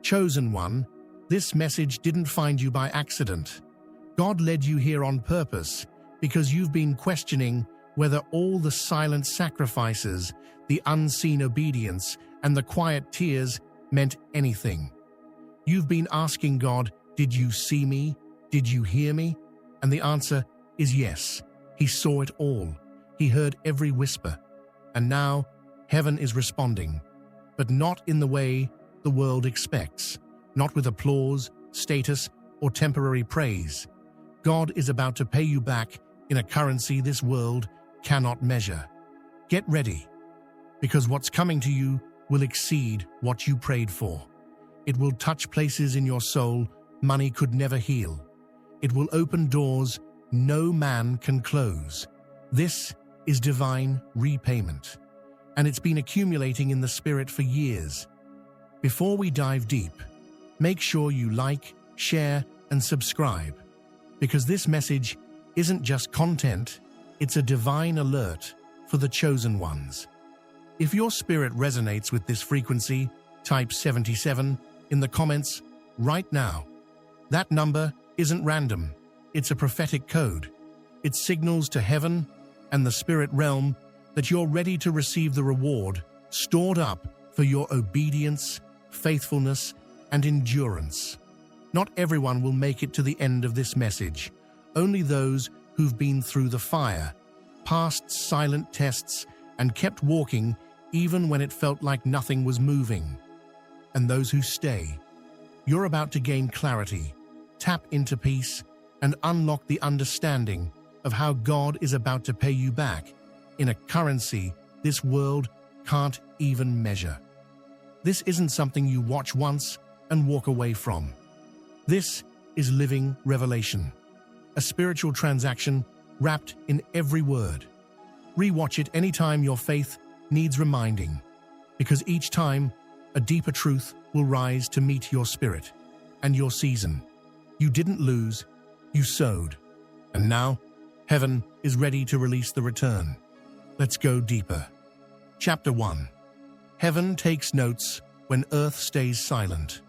Chosen one, this message didn't find you by accident. God led you here on purpose because you've been questioning whether all the silent sacrifices, the unseen obedience, and the quiet tears meant anything. You've been asking God, did you see me? Did you hear me? And the answer is yes. He saw it all. He heard every whisper. And now, heaven is responding, but not in the way the world expects, not with applause, status, or temporary praise. God is about to pay you back in a currency this world cannot measure. Get ready, because what's coming to you will exceed what you prayed for. It will touch places in your soul money could never heal. It will open doors no man can close. This is divine repayment, and it's been accumulating in the spirit for years. Before we dive deep, make sure you like, share, and subscribe, because this message isn't just content, it's a divine alert for the chosen ones. If your spirit resonates with this frequency, type 77 in the comments right now. That number isn't random, it's a prophetic code. It signals to heaven and the spirit realm that you're ready to receive the reward stored up for your obedience, faithfulness, and endurance. Not everyone will make it to the end of this message. Only those who've been through the fire, passed silent tests, and kept walking even when it felt like nothing was moving. And those who stay. You're about to gain clarity, tap into peace, and unlock the understanding of how God is about to pay you back in a currency this world can't even measure. This isn't something you watch once and walk away from. This is living revelation, a spiritual transaction wrapped in every word. Rewatch it anytime your faith needs reminding, because each time a deeper truth will rise to meet your spirit and your season. You didn't lose, you sowed. And now, heaven is ready to release the return. Let's go deeper. Chapter 1. Heaven takes notes when earth stays silent.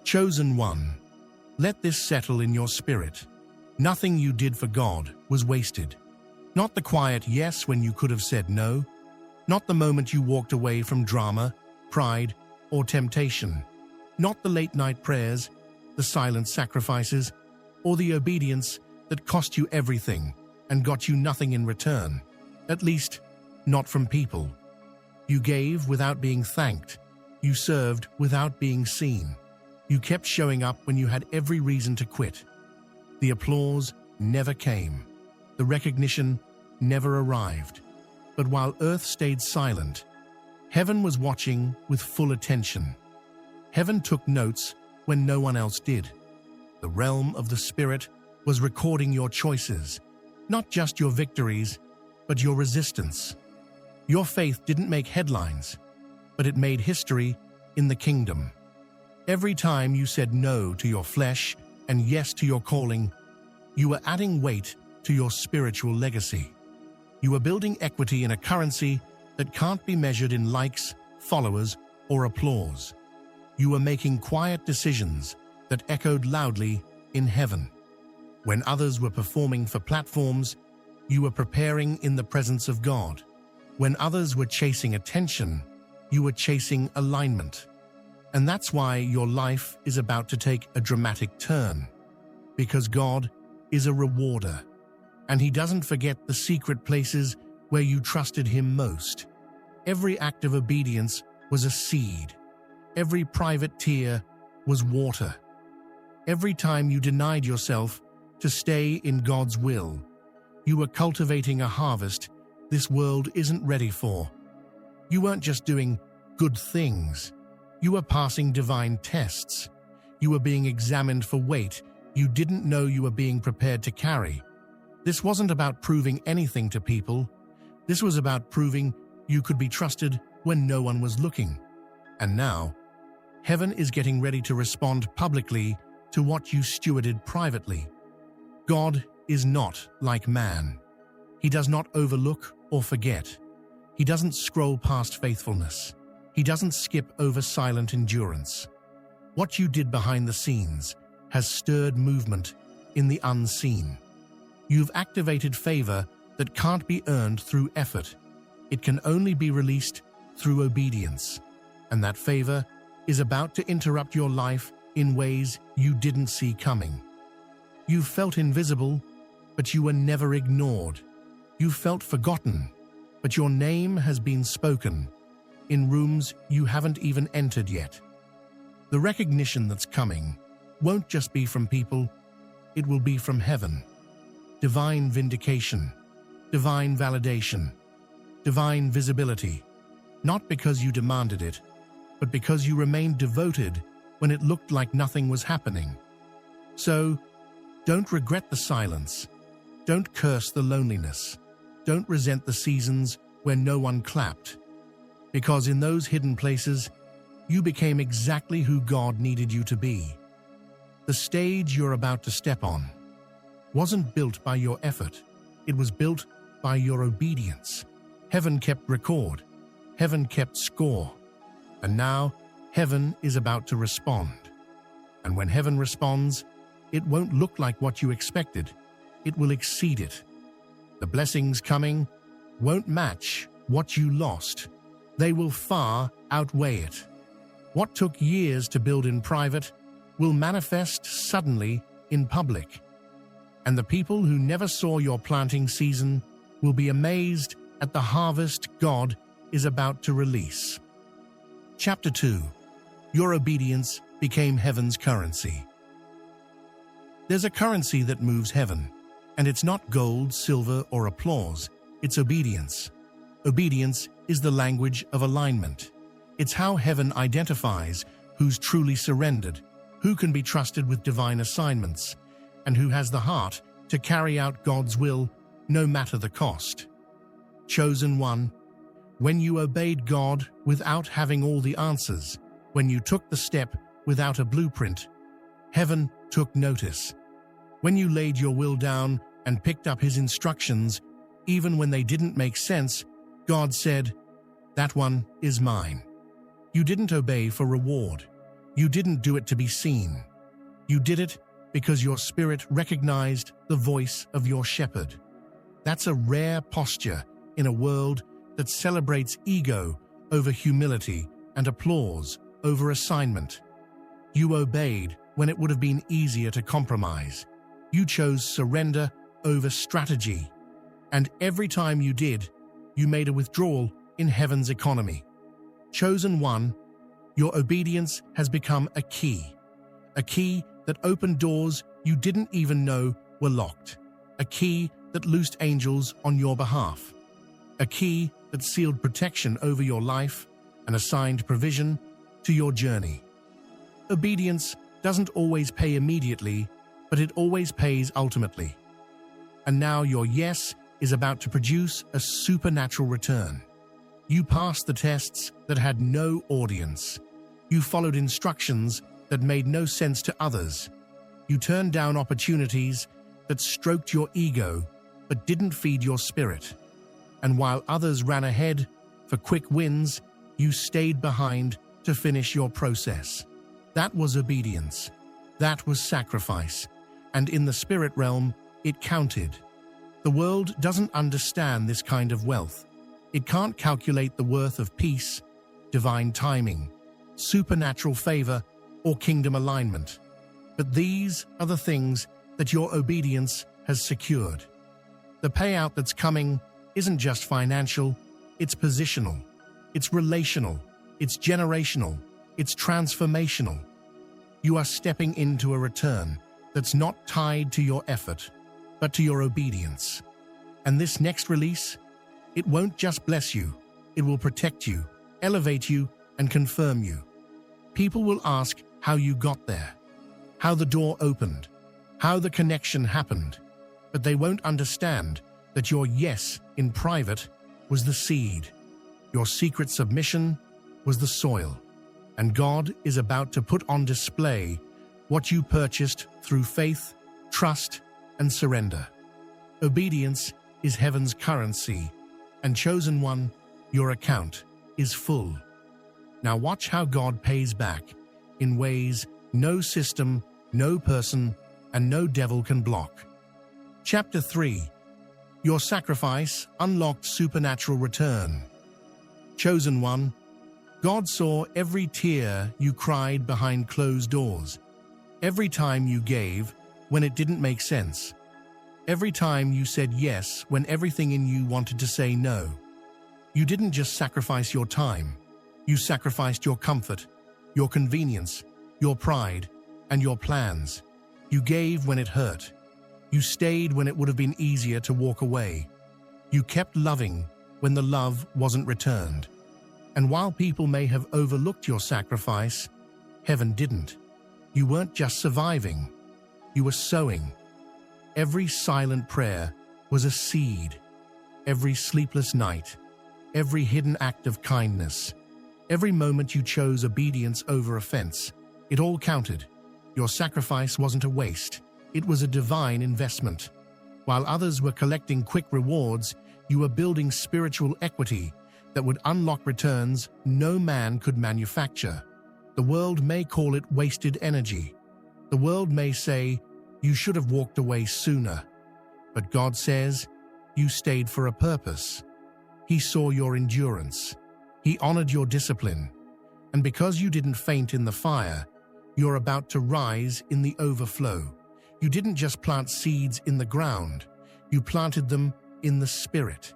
Chosen one, let this settle in your spirit. Nothing you did for God was wasted. Not the quiet yes when you could have said no. Not the moment you walked away from drama, pride, or temptation. Not the late-night prayers, the silent sacrifices, or the obedience that cost you everything and got you nothing in return. At least, not from people. You gave without being thanked. You served without being seen. You kept showing up when you had every reason to quit. The applause never came. The recognition never arrived. But while earth stayed silent, heaven was watching with full attention. Heaven took notes when no one else did. The realm of the spirit was recording your choices, not just your victories, but your resistance. Your faith didn't make headlines, but it made history in the kingdom. Every time you said no to your flesh and yes to your calling, you were adding weight to your spiritual legacy. You were building equity in a currency that can't be measured in likes, followers, or applause. You were making quiet decisions that echoed loudly in heaven. When others were performing for platforms, you were preparing in the presence of God. When others were chasing attention, you were chasing alignment. And that's why your life is about to take a dramatic turn. Because God is a rewarder, and He doesn't forget the secret places where you trusted Him most. Every act of obedience was a seed. Every private tear was water. Every time you denied yourself to stay in God's will, you were cultivating a harvest this world isn't ready for. You weren't just doing good things. You were passing divine tests. You were being examined for weight you didn't know you were being prepared to carry. This wasn't about proving anything to people. This was about proving you could be trusted when no one was looking. And now, heaven is getting ready to respond publicly to what you stewarded privately. God is not like man. He does not overlook or forget. He doesn't scroll past faithfulness. He doesn't skip over silent endurance. What you did behind the scenes has stirred movement in the unseen. You've activated favor that can't be earned through effort. It can only be released through obedience. And that favor is about to interrupt your life in ways you didn't see coming. You felt invisible, but you were never ignored. You felt forgotten, but your name has been spoken in rooms you haven't even entered yet. The recognition that's coming won't just be from people, it will be from heaven. Divine vindication, divine validation, divine visibility, not because you demanded it, but because you remained devoted when it looked like nothing was happening. So, don't regret the silence. Don't curse the loneliness. Don't resent the seasons where no one clapped. Because in those hidden places, you became exactly who God needed you to be. The stage you're about to step on wasn't built by your effort. It was built by your obedience. Heaven kept record. Heaven kept score. And now, heaven is about to respond. And when heaven responds, it won't look like what you expected. It will exceed it. The blessings coming won't match what you lost. They will far outweigh it. What took years to build in private will manifest suddenly in public. And the people who never saw your planting season will be amazed at the harvest God is about to release. Chapter 2. Your obedience became heaven's currency. There's a currency that moves heaven, and it's not gold, silver, or applause. It's obedience. Obedience is the language of alignment. It's how heaven identifies who's truly surrendered, who can be trusted with divine assignments, and who has the heart to carry out God's will no matter the cost. Chosen one, when you obeyed God without having all the answers, when you took the step without a blueprint, heaven took notice. When you laid your will down and picked up his instructions, even when they didn't make sense, God said, "That one is mine." You didn't obey for reward. You didn't do it to be seen. You did it because your spirit recognized the voice of your shepherd. That's a rare posture in a world that celebrates ego over humility and applause over assignment. You obeyed when it would have been easier to compromise. You chose surrender over strategy. And every time you did, you made a withdrawal in heaven's economy. Chosen one, your obedience has become a key that opened doors you didn't even know were locked, a key that loosed angels on your behalf, a key that sealed protection over your life and assigned provision to your journey. Obedience doesn't always pay immediately, but it always pays ultimately. And now your yes is about to produce a supernatural return. You passed the tests that had no audience. You followed instructions that made no sense to others. You turned down opportunities that stroked your ego but didn't feed your spirit. And while others ran ahead for quick wins, you stayed behind to finish your process. That was obedience. That was sacrifice. And in the spirit realm, it counted. The world doesn't understand this kind of wealth. It can't calculate the worth of peace, divine timing, supernatural favor, or kingdom alignment. But these are the things that your obedience has secured. The payout that's coming isn't just financial, it's positional, it's relational, it's generational, it's transformational. You are stepping into a return that's not tied to your effort, but to your obedience. And this next release, it won't just bless you, it will protect you, elevate you, and confirm you. People will ask how you got there, how the door opened, how the connection happened, but they won't understand that your yes in private was the seed, your secret submission was the soil, and God is about to put on display what you purchased through faith, trust, and surrender. Obedience is heaven's currency, and chosen one, your account is full. Now watch how God pays back in ways no system, no person, and no devil can block. Chapter 3. Your sacrifice unlocked supernatural return. Chosen one, God saw every tear you cried behind closed doors, every time you gave when it didn't make sense, every time you said yes when everything in you wanted to say no. You didn't just sacrifice your time, you sacrificed your comfort, your convenience, your pride, and your plans. You gave when it hurt. You stayed when it would have been easier to walk away. You kept loving when the love wasn't returned. And while people may have overlooked your sacrifice, heaven didn't. You weren't just surviving, you were sowing. Every silent prayer was a seed. Every sleepless night, every hidden act of kindness, every moment you chose obedience over offense, it all counted. Your sacrifice wasn't a waste, it was a divine investment. While others were collecting quick rewards, you were building spiritual equity that would unlock returns no man could manufacture. The world may call it wasted energy. The world may say, you should have walked away sooner. But God says, you stayed for a purpose. He saw your endurance. He honored your discipline. And because you didn't faint in the fire, you're about to rise in the overflow. You didn't just plant seeds in the ground, you planted them in the spirit.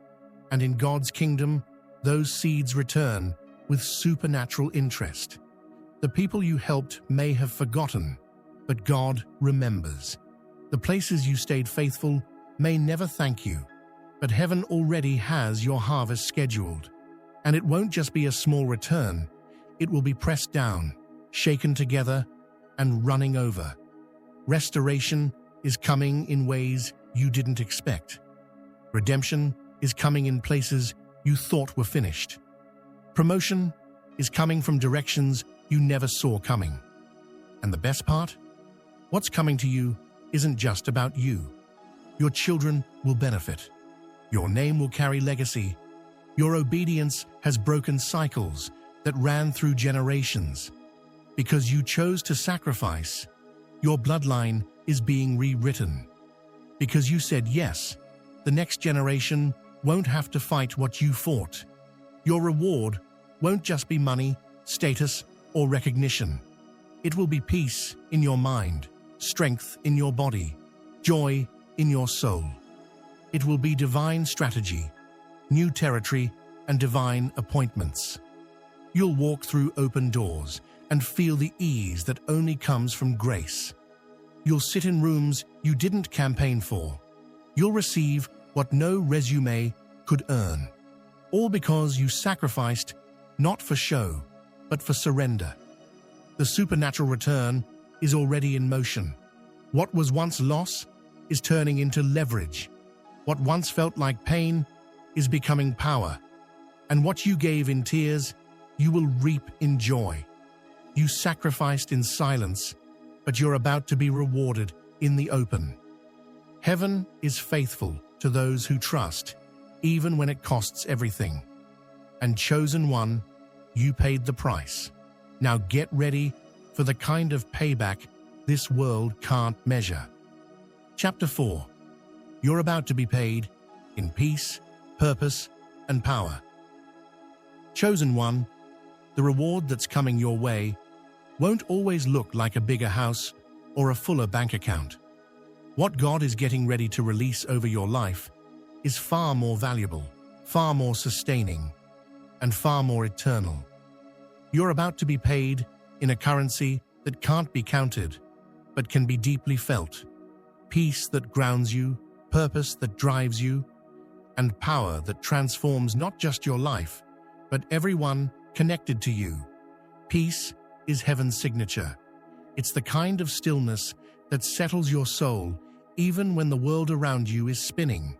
And in God's kingdom, those seeds return with supernatural interest. The people you helped may have forgotten, but God remembers. The places you stayed faithful may never thank you, but heaven already has your harvest scheduled. And it won't just be a small return, it will be pressed down, shaken together, and running over. Restoration is coming in ways you didn't expect. Redemption is coming in places you thought were finished. Promotion is coming from directions you never saw coming. And the best part? What's coming to you isn't just about you. Your children will benefit. Your name will carry legacy. Your obedience has broken cycles that ran through generations. Because you chose to sacrifice, your bloodline is being rewritten. Because you said yes, the next generation won't have to fight what you fought. Your reward won't just be money, status, or recognition. It will be peace in your mind, strength in your body, joy in your soul. It will be divine strategy, new territory, and divine appointments. You'll walk through open doors and feel the ease that only comes from grace. You'll sit in rooms you didn't campaign for. You'll receive what no resume could earn. All because you sacrificed not for show, but for surrender. The supernatural return is already in motion. What was once loss is turning into leverage. What once felt like pain is becoming power. And what you gave in tears, you will reap in joy. You sacrificed in silence, but you're about to be rewarded in the open. Heaven is faithful to those who trust, even when it costs everything. And chosen one, you paid the price. Now get ready for the kind of payback this world can't measure. Chapter 4. You're about to be paid in peace, purpose, and power. Chosen one, the reward that's coming your way won't always look like a bigger house or a fuller bank account. What God is getting ready to release over your life is far more valuable, far more sustaining, and far more eternal. You're about to be paid in a currency that can't be counted, but can be deeply felt. Peace that grounds you, purpose that drives you, and power that transforms not just your life, but everyone connected to you. Peace is heaven's signature. It's the kind of stillness that settles your soul even when the world around you is spinning.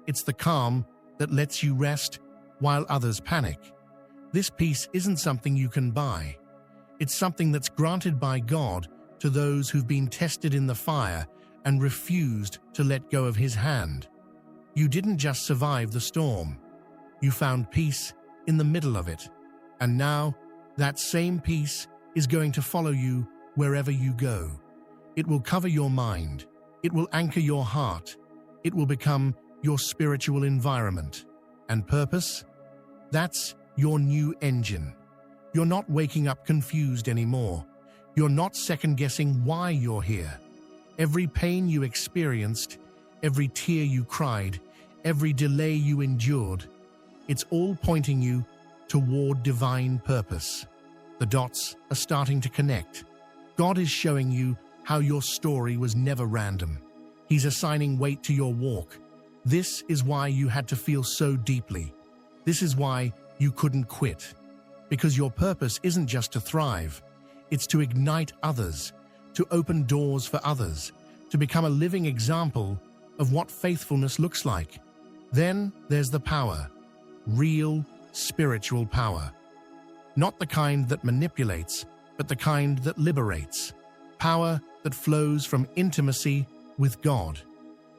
It's the calm that lets you rest while others panic. This peace isn't something you can buy. It's something that's granted by God to those who've been tested in the fire and refused to let go of His hand. You didn't just survive the storm. You found peace in the middle of it. And now, That same peace is going to follow you wherever you go. It will cover your mind. It will anchor your heart. It will become your spiritual environment. And purpose? That's your new engine. You're not waking up confused anymore. You're not second-guessing why you're here. Every pain you experienced, every tear you cried, every delay you endured, it's all pointing you toward divine purpose. The dots are starting to connect. God is showing you how your story was never random. He's assigning weight to your walk. This is why you had to feel so deeply. This is why you couldn't quit. Because your purpose isn't just to thrive. It's to ignite others, to open doors for others, to become a living example of what faithfulness looks like. Then there's the power. Real, spiritual power. Not the kind that manipulates, but the kind that liberates. Power that flows from intimacy with God.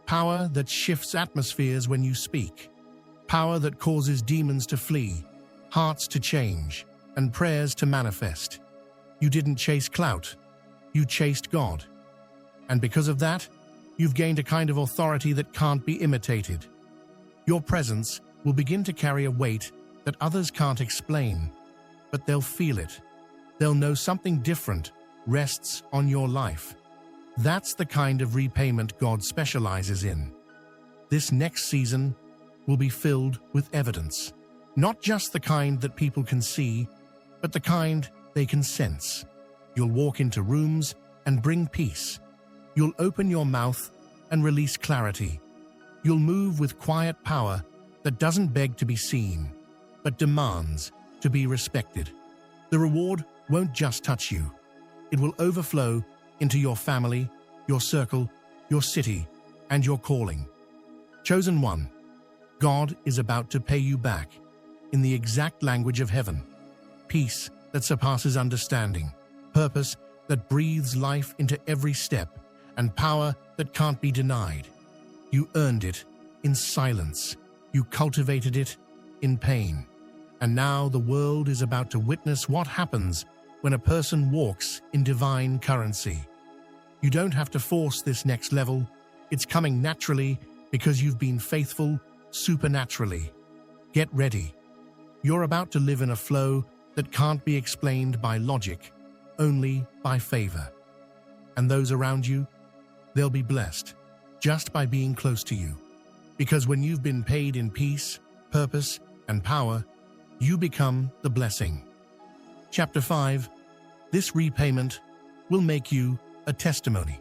Power that shifts atmospheres when you speak. Power that causes demons to flee, hearts to change, and prayers to manifest. You didn't chase clout. You chased God. And because of that, you've gained a kind of authority that can't be imitated. Your presence will begin to carry a weight that others can't explain, but they'll feel it. They'll know something different rests on your life. That's the kind of repayment God specializes in. This next season will be filled with evidence. Not just the kind that people can see, but the kind they can sense. You'll walk into rooms and bring peace. You'll open your mouth and release clarity. You'll move with quiet power that doesn't beg to be seen, but demands to be respected. The reward won't just touch you. It will overflow into your family, your circle, your city, and your calling. Chosen one, God is about to pay you back in the exact language of heaven. Peace that surpasses understanding, purpose that breathes life into every step, and power that can't be denied. You earned it in silence. You cultivated it in pain. And now the world is about to witness what happens when a person walks in divine currency. You don't have to force this next level. It's coming naturally because you've been faithful supernaturally. Get ready. You're about to live in a flow that can't be explained by logic, only by favor. And those around you, they'll be blessed just by being close to you. Because when you've been paid in peace, purpose, and power, you become the blessing. Chapter 5. This repayment will make you a testimony.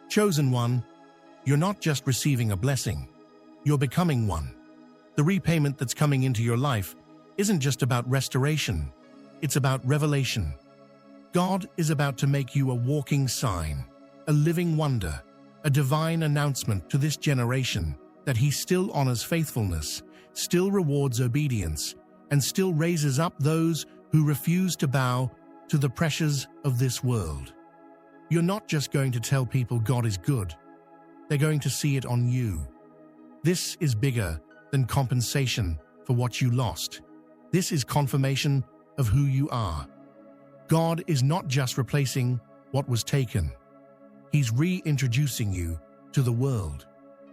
Chosen one, you're not just receiving a blessing, you're becoming one. The repayment that's coming into your life isn't just about restoration, it's about revelation. God is about to make you a walking sign, a living wonder, a divine announcement to this generation that He still honors faithfulness, still rewards obedience, and still raises up those who refuse to bow to the pressures of this world. You're not just going to tell people God is good, they're going to see it on you. This is bigger than compensation for what you lost. This is confirmation of who you are. God is not just replacing what was taken. He's reintroducing you to the world.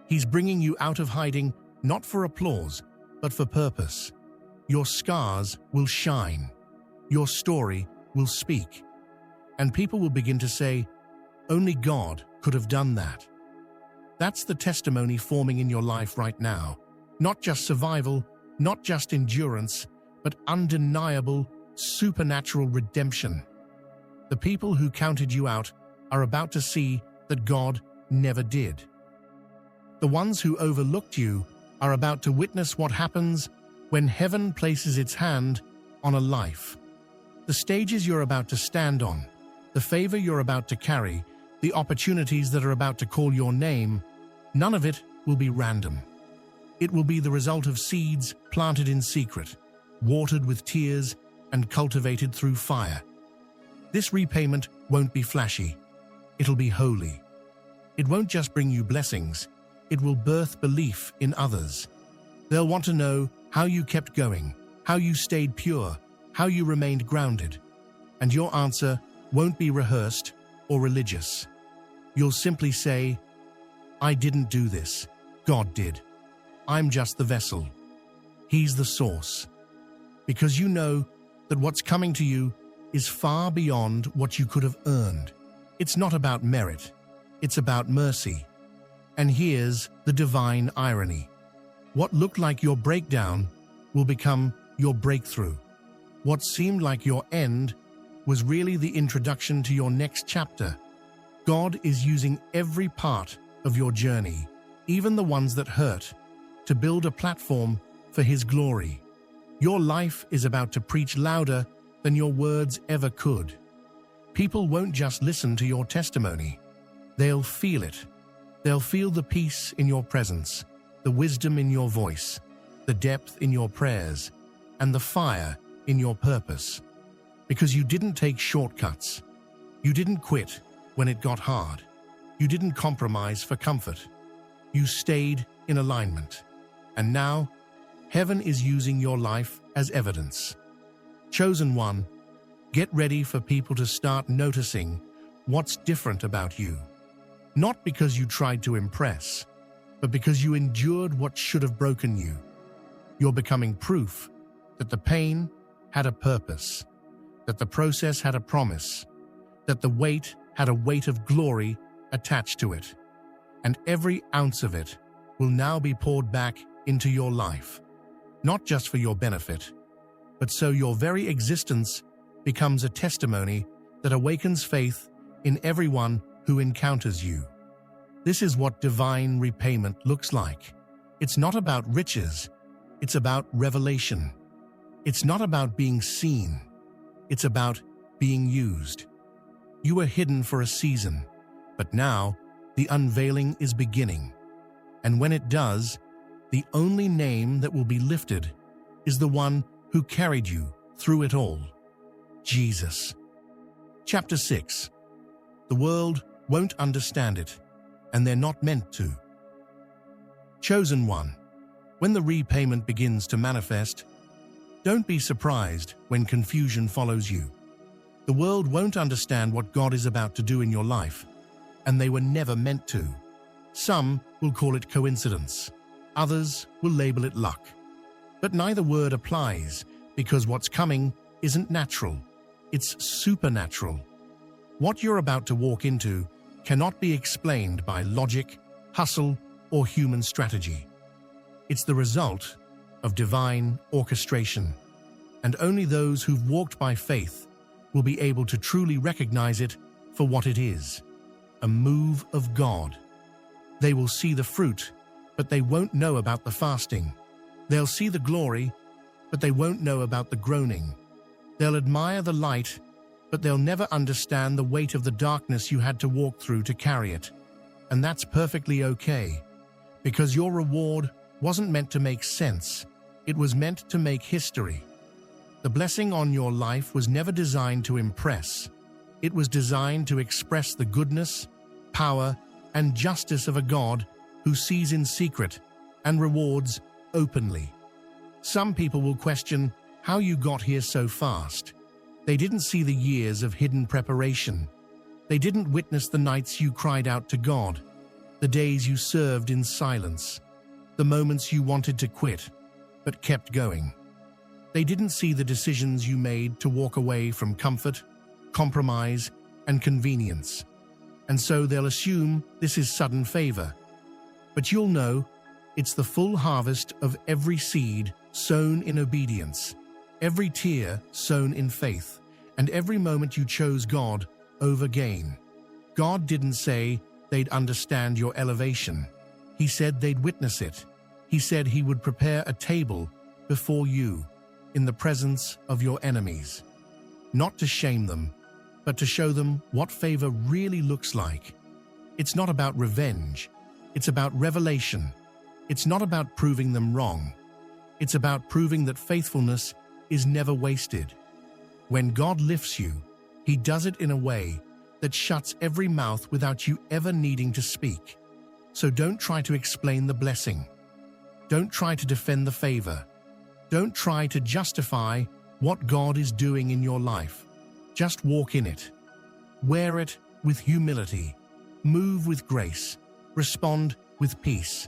He's bringing you out of hiding, not for applause, but for purpose. Your scars will shine. Your story will speak. And people will begin to say, only God could have done that. That's the testimony forming in your life right now. Not just survival, not just endurance, but undeniable, supernatural redemption. The people who counted you out are about to see that God never did. The ones who overlooked you are about to witness what happens when heaven places its hand on a life. The stages you're about to stand on, the favor you're about to carry, the opportunities that are about to call your name, none of it will be random. It will be the result of seeds planted in secret, watered with tears, and cultivated through fire. This repayment won't be flashy. It'll be holy. It won't just bring you blessings. It will birth belief in others. They'll want to know how you kept going, how you stayed pure, how you remained grounded. And your answer won't be rehearsed or religious. You'll simply say, I didn't do this. God did. I'm just the vessel. He's the source. Because you know that what's coming to you is far beyond what you could have earned. It's not about merit. It's about mercy. And here's the divine irony. What looked like your breakdown will become your breakthrough. What seemed like your end was really the introduction to your next chapter. God is using every part of your journey, even the ones that hurt, to build a platform for His glory. Your life is about to preach louder than your words ever could. People won't just listen to your testimony. They'll feel it. They'll feel the peace in your presence, the wisdom in your voice, the depth in your prayers, and the fire in your purpose. Because you didn't take shortcuts. You didn't quit when it got hard. You didn't compromise for comfort. You stayed in alignment. And now, heaven is using your life as evidence. Chosen one, get ready for people to start noticing what's different about you. Not because you tried to impress, but because you endured what should have broken you. You're becoming proof that the pain had a purpose, that the process had a promise, that the weight had a weight of glory attached to it. And every ounce of it will now be poured back into your life, not just for your benefit, but so your very existence becomes a testimony that awakens faith in everyone who encounters you. This is what divine repayment looks like. It's not about riches, it's about revelation. It's not about being seen, it's about being used. You were hidden for a season, but now the unveiling is beginning. And when it does, the only name that will be lifted is the one who carried you through it all, Jesus. Chapter 6. The world won't understand it, and they're not meant to. Chosen one, when the repayment begins to manifest, don't be surprised when confusion follows you. The world won't understand what God is about to do in your life, and they were never meant to. Some will call it coincidence. Others will label it luck. But neither word applies, because what's coming isn't natural. It's supernatural. What you're about to walk into cannot be explained by logic, hustle, or human strategy. It's the result of divine orchestration, and only those who've walked by faith will be able to truly recognize it for what it is, a move of God. They will see the fruit, but they won't know about the fasting. They'll see the glory, but they won't know about the groaning. They'll admire the light, but they'll never understand the weight of the darkness you had to walk through to carry it. And that's perfectly okay, because your reward wasn't meant to make sense. It was meant to make history. The blessing on your life was never designed to impress. It was designed to express the goodness, power, and justice of a God who sees in secret and rewards openly. Some people will question how you got here so fast. They didn't see the years of hidden preparation. They didn't witness the nights you cried out to God, the days you served in silence, the moments you wanted to quit, but kept going. They didn't see the decisions you made to walk away from comfort, compromise, and convenience. And so they'll assume this is sudden favor. But you'll know it's the full harvest of every seed sown in obedience, every tear sown in faith, and every moment you chose God over gain. God didn't say they'd understand your elevation. He said they'd witness it. He said He would prepare a table before you in the presence of your enemies, not to shame them, but to show them what favor really looks like. It's not about revenge. It's about revelation. It's not about proving them wrong. It's about proving that faithfulness is never wasted. When God lifts you, He does it in a way that shuts every mouth without you ever needing to speak. So don't try to explain the blessing. Don't try to defend the favor. Don't try to justify what God is doing in your life. Just walk in it. Wear it with humility. Move with grace. Respond with peace.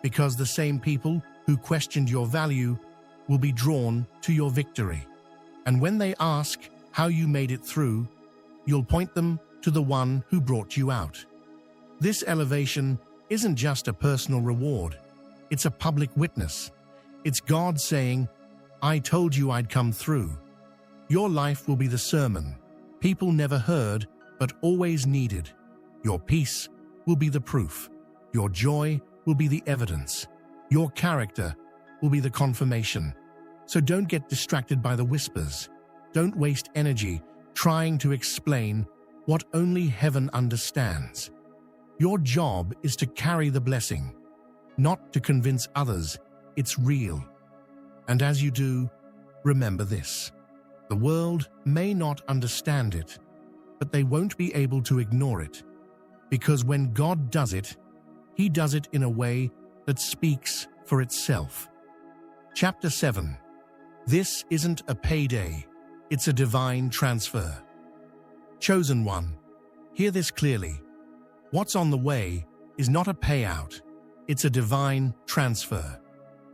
Because the same people who questioned your value will be drawn to your victory. And when they ask how you made it through, you'll point them to the one who brought you out. This elevation isn't just a personal reward. It's a public witness. It's God saying, "I told you I'd come through." Your life will be the sermon people never heard but always needed. Your peace will be the proof. Your joy will be the evidence. Your character will be the confirmation. So don't get distracted by the whispers. Don't waste energy trying to explain what only heaven understands. Your job is to carry the blessing, not to convince others it's real. And as you do, remember this. The world may not understand it, but they won't be able to ignore it. Because when God does it, He does it in a way that speaks for itself. Chapter 7. This isn't a payday, it's a divine transfer. Chosen one, hear this clearly. What's on the way is not a payout, it's a divine transfer.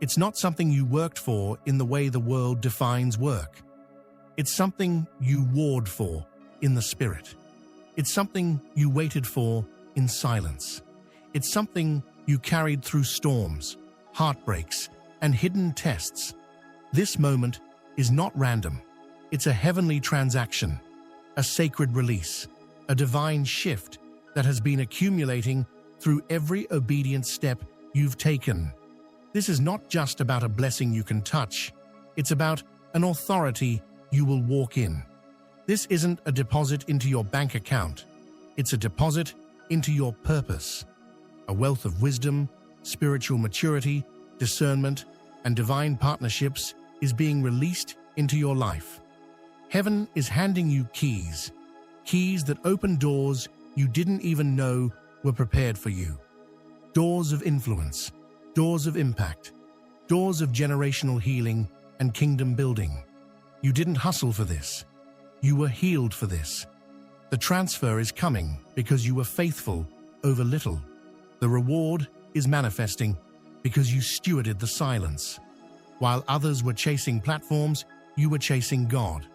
It's not something you worked for in the way the world defines work. It's something you warred for in the Spirit. It's something you waited for in silence. It's something you carried through storms, heartbreaks, and hidden tests. This moment is not random. It's a heavenly transaction, a sacred release, a divine shift that has been accumulating through every obedient step you've taken. This is not just about a blessing you can touch. It's about an authority you will walk in. This isn't a deposit into your bank account. It's a deposit into your purpose. A wealth of wisdom, spiritual maturity, discernment, and divine partnerships is being released into your life. Heaven is handing you keys, keys that open doors you didn't even know were prepared for you. Doors of influence, doors of impact, doors of generational healing and kingdom building. You didn't hustle for this. You were healed for this. The transfer is coming because you were faithful over little. The reward is manifesting because you stewarded the silence. While others were chasing platforms, you were chasing God.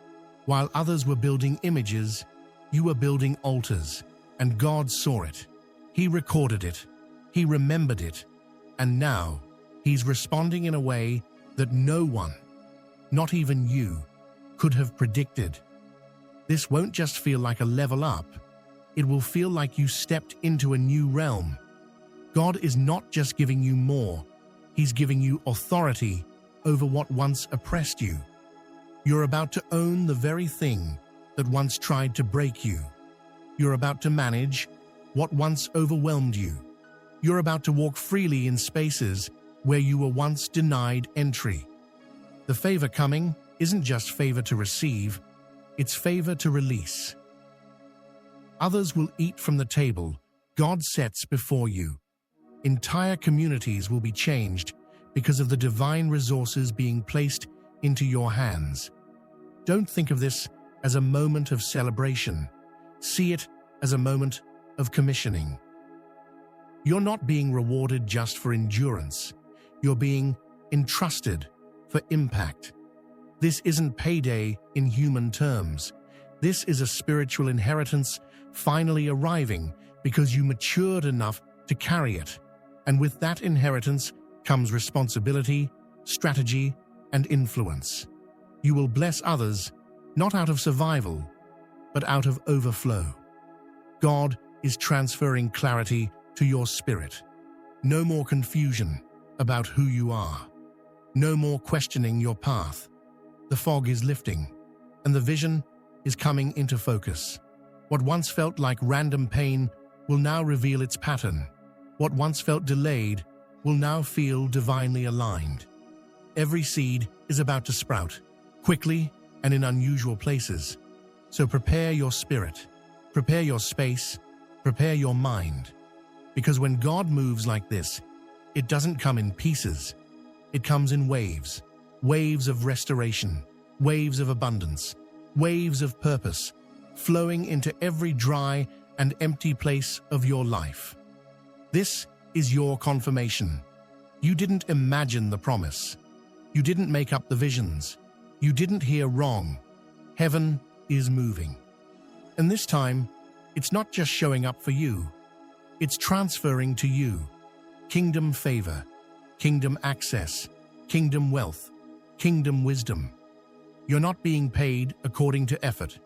While others were building images, you were building altars, and God saw it. He recorded it. He remembered it. And now, He's responding in a way that no one, not even you, could have predicted. This won't just feel like a level up. It will feel like you stepped into a new realm. God is not just giving you more. He's giving you authority over what once oppressed you. You're about to own the very thing that once tried to break you. You're about to manage what once overwhelmed you. You're about to walk freely in spaces where you were once denied entry. The favor coming isn't just favor to receive, it's favor to release. Others will eat from the table God sets before you. Entire communities will be changed because of the divine resources being placed into your hands. Don't think of this as a moment of celebration. See it as a moment of commissioning. You're not being rewarded just for endurance. You're being entrusted for impact. This isn't payday in human terms. This is a spiritual inheritance finally arriving because you matured enough to carry it. And with that inheritance comes responsibility, strategy, and influence. You will bless others, not out of survival, but out of overflow. God is transferring clarity to your spirit. No more confusion about who you are. No more questioning your path. The fog is lifting, and the vision is coming into focus. What once felt like random pain will now reveal its pattern. What once felt delayed will now feel divinely aligned. Every seed is about to sprout, quickly and in unusual places. So prepare your spirit, prepare your space, prepare your mind. Because when God moves like this, it doesn't come in pieces. It comes in waves, waves of restoration, waves of abundance, waves of purpose, flowing into every dry and empty place of your life. This is your confirmation. You didn't imagine the promise. You didn't make up the visions. You didn't hear wrong. Heaven is moving. And this time, it's not just showing up for you. It's transferring to you. Kingdom favor, kingdom access, kingdom wealth, kingdom wisdom. You're not being paid according to effort.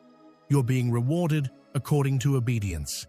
You're being rewarded according to obedience.